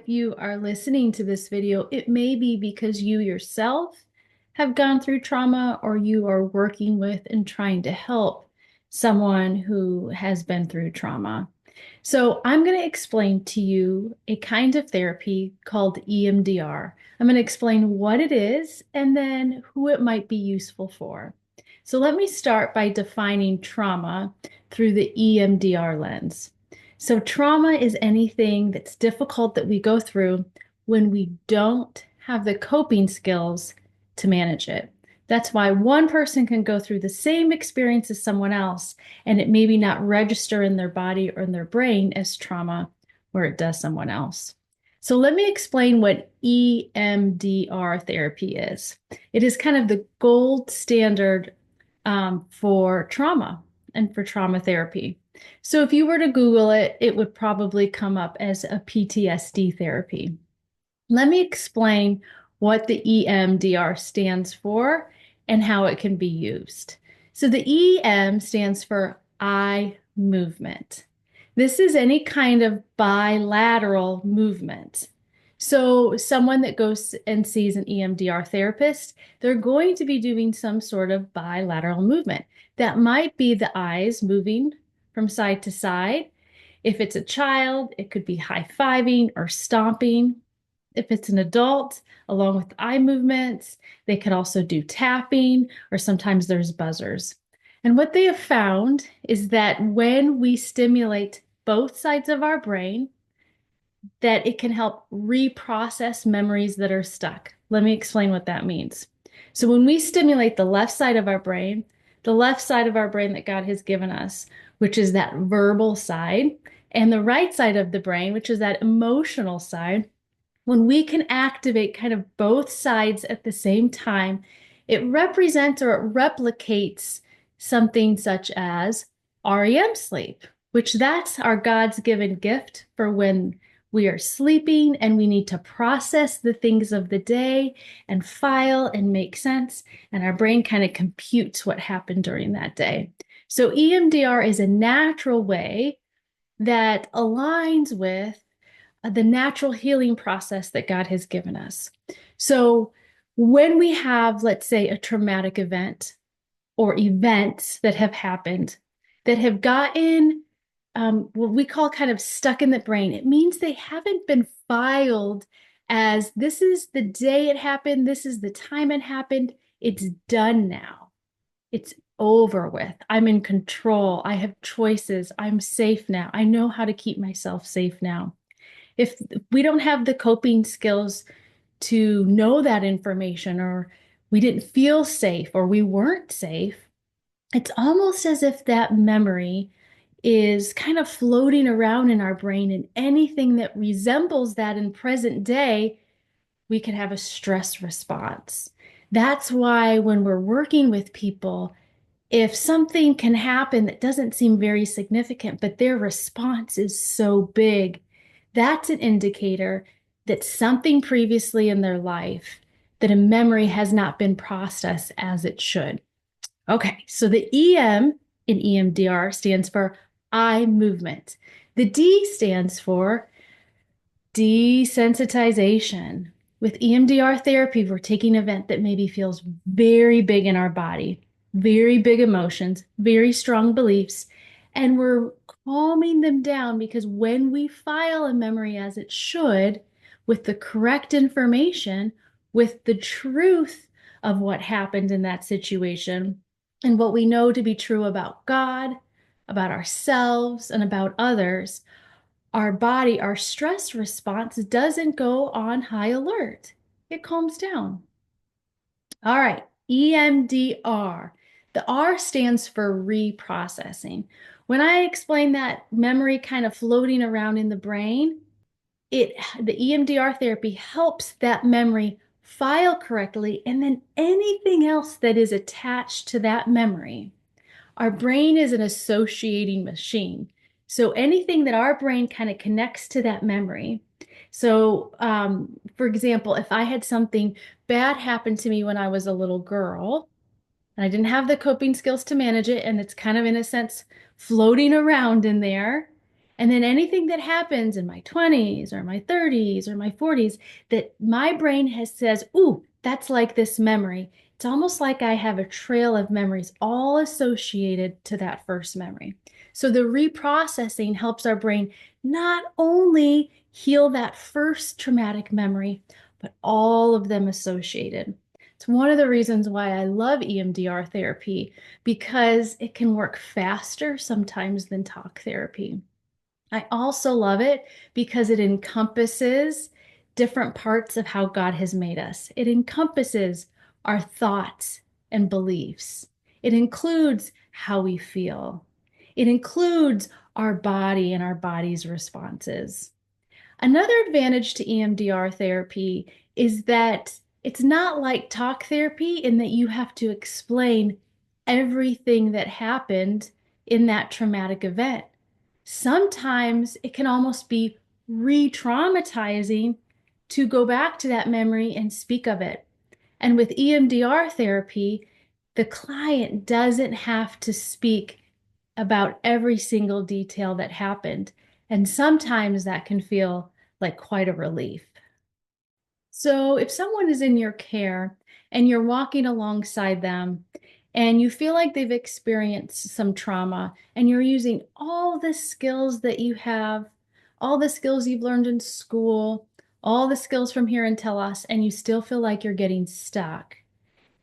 if you are listening to this video, it may be because you yourself have gone through trauma or you are working with and trying to help someone who has been through trauma. So I'm going to explain to you a kind of therapy called EMDR. I'm going to explain what it is and then who it might be useful for. So let me start by defining trauma through the EMDR lens. So trauma is anything that's difficult that we go through when we don't have the coping skills to manage it. That's why one person can go through the same experience as someone else, and it maybe not register in their body or in their brain as trauma where it does someone else. So let me explain what EMDR therapy is. It is kind of the gold standard for trauma and for trauma therapy. So if you were to Google it, it would probably come up as a PTSD therapy. Let me explain what the EMDR stands for and how it can be used. So the EM stands for eye movement. This is any kind of bilateral movement. So someone that goes and sees an EMDR therapist, they're going to be doing some sort of bilateral movement. That might be the eyes moving from side to side. If it's a child, it could be high-fiving or stomping. If it's an adult, along with eye movements, they could also do tapping, or sometimes there's buzzers. And what they have found is that when we stimulate both sides of our brain, that it can help reprocess memories that are stuck. Let me explain what that means. So when we stimulate the left side of our brain, the left side of our brain that God has given us, which is that verbal side, and the right side of the brain, which is that emotional side, when we can activate kind of both sides at the same time, it represents or it replicates something such as REM sleep, which that's our God's given gift for when we are sleeping and we need to process the things of the day and file and make sense. And our brain kind of computes what happened during that day. So EMDR is a natural way that aligns with the natural healing process that God has given us. So when we have, let's say, a traumatic event or events that have happened that have gotten what we call kind of stuck in the brain, it means they haven't been filed as this is the day it happened, this is the time it happened. It's done now. It's over with. I'm in control. I have choices. I'm safe now. I know how to keep myself safe now. If we don't have the coping skills to know that information, or we didn't feel safe, or we weren't safe, it's almost as if that memory is kind of floating around in our brain, and anything that resembles that in present day, we could have a stress response. That's why when we're working with people, if something can happen that doesn't seem very significant, but their response is so big, that's an indicator that something previously in their life, that a memory has not been processed as it should. Okay, so the EM in EMDR stands for eye movement. The D stands for desensitization. With EMDR therapy, we're taking an event that maybe feels very big in our body, very big emotions, very strong beliefs, and we're calming them down because when we file a memory as it should, with the correct information, with the truth of what happened in that situation, and what we know to be true about God, about ourselves, and about others, our body, our stress response doesn't go on high alert. It calms down. All right, EMDR. The R stands for reprocessing. When I explain that memory kind of floating around in the brain, the EMDR therapy helps that memory file correctly, and then anything else that is attached to that memory. Our brain is an associating machine. So anything that our brain kind of connects to that memory. So, for example, if I had something bad happen to me when I was a little girl, and I didn't have the coping skills to manage it, and it's kind of, in a sense, floating around in there, And then anything that happens in my 20s or my 30s or my 40s that my brain has says, ooh, that's like this memory. It's almost like I have a trail of memories all associated to that first memory. So the reprocessing helps our brain not only heal that first traumatic memory, but all of them associated. It's one of the reasons why I love EMDR therapy because it can work faster sometimes than talk therapy. I also love it because it encompasses different parts of how God has made us. It encompasses our thoughts and beliefs. It includes how we feel. It includes our body and our body's responses. Another advantage to EMDR therapy is that it's not like talk therapy in that you have to explain everything that happened in that traumatic event. Sometimes it can almost be re-traumatizing to go back to that memory and speak of it. And with EMDR therapy, the client doesn't have to speak about every single detail that happened. And sometimes that can feel like quite a relief. So if someone is in your care and you're walking alongside them and you feel like they've experienced some trauma and you're using all the skills that you have, all the skills you've learned in school, all the skills from Here and Tell Us, and you still feel like you're getting stuck,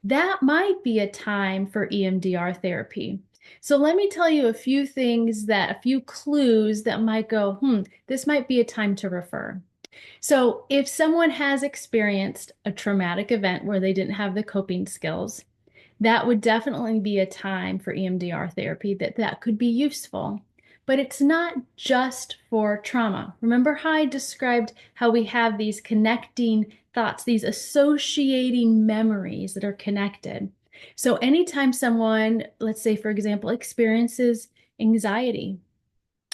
that might be a time for EMDR therapy. So let me tell you a few things a few clues that might go, this might be a time to refer. So if someone has experienced a traumatic event where they didn't have the coping skills, that would definitely be a time for EMDR therapy that could be useful. But it's not just for trauma. Remember how I described how we have these connecting thoughts, these associating memories that are connected. So anytime someone, let's say, for example, experiences anxiety,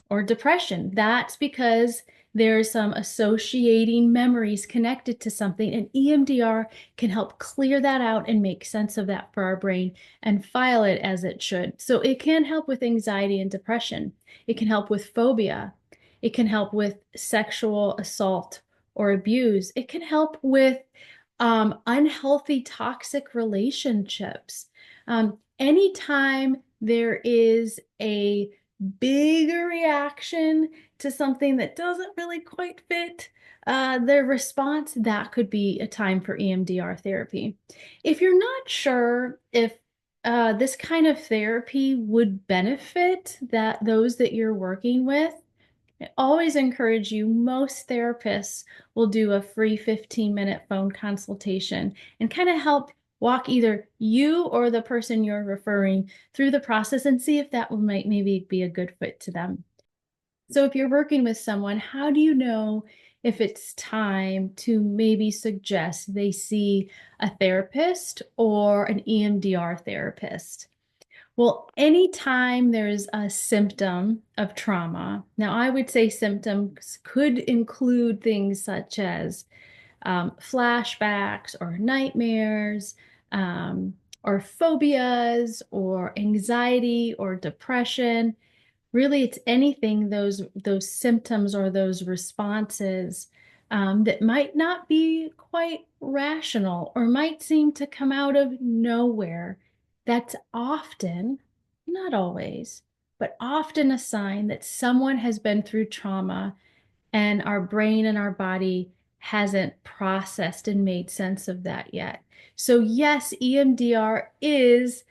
or depression. That's because there's some associating memories connected to something, and EMDR can help clear that out and make sense of that for our brain and file it as it should. So it can help with anxiety and depression. It can help with phobia. It can help with sexual assault or abuse. It can help with unhealthy, toxic relationships. Anytime there is a bigger reaction to something that doesn't really quite fit their response, that could be a time for EMDR therapy. If you're not sure if this kind of therapy would benefit those that you're working with, I always encourage you, most therapists will do a free 15-minute phone consultation and kind of help walk either you or the person you're referring through the process and see if that might maybe be a good fit to them. So if you're working with someone, how do you know if it's time to maybe suggest they see a therapist or an EMDR therapist? Well, anytime there's a symptom of trauma, now I would say symptoms could include things such as flashbacks or nightmares, um, or phobias or anxiety or depression. Really, it's anything those symptoms or those responses that might not be quite rational or might seem to come out of nowhere. That's often, not always, but often a sign that someone has been through trauma and our brain and our body hasn't processed and made sense of that yet. So yes, EMDR is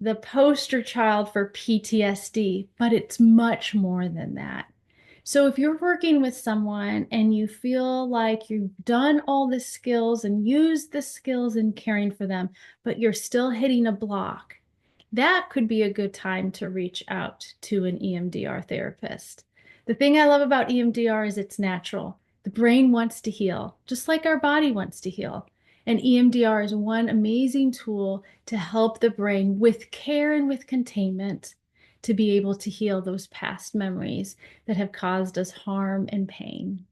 the poster child for PTSD, but it's much more than that. So if you're working with someone and you feel like you've done all the skills and used the skills in caring for them, but you're still hitting a block, that could be a good time to reach out to an EMDR therapist. The thing I love about EMDR is it's natural. The brain wants to heal, just like our body wants to heal. And EMDR is one amazing tool to help the brain with care and with containment to be able to heal those past memories that have caused us harm and pain.